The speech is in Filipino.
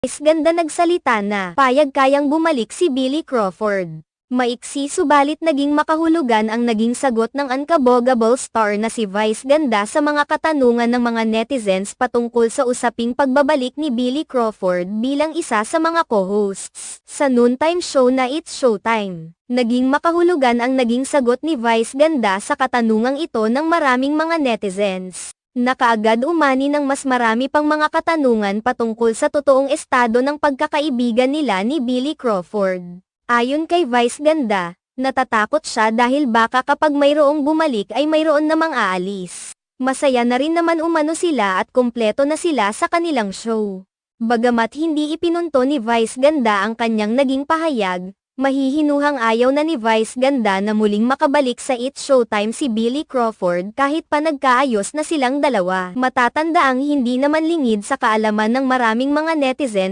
Ganda nagsalita na payag kayang bumalik si Billy Crawford. Maiksi subalit naging makahulugan ang naging sagot ng unkabogable star na si Vice Ganda sa mga katanungan ng mga netizens patungkol sa usaping pagbabalik ni Billy Crawford bilang isa sa mga co-hosts sa noontime show na It's Showtime. Naging makahulugan ang naging sagot ni Vice Ganda sa katanungang ito ng maraming mga netizens. Nakaagad umani ng mas marami pang mga katanungan patungkol sa totoong estado ng pagkakaibigan nila ni Billy Crawford. Ayon kay Vice Ganda, natatakot siya dahil baka kapag mayroong bumalik ay mayroon namang aalis. Masaya na rin naman umano sila at kumpleto na sila sa kanilang show. Bagamat hindi ipinunto ni Vice Ganda ang kanyang naging pahayag, mahihinuhang ayaw na ni Vice Ganda na muling makabalik sa It's Showtime si Billy Crawford kahit pa nagkaayos na silang dalawa. Matatandaang hindi naman lingid sa kaalaman ng maraming mga netizens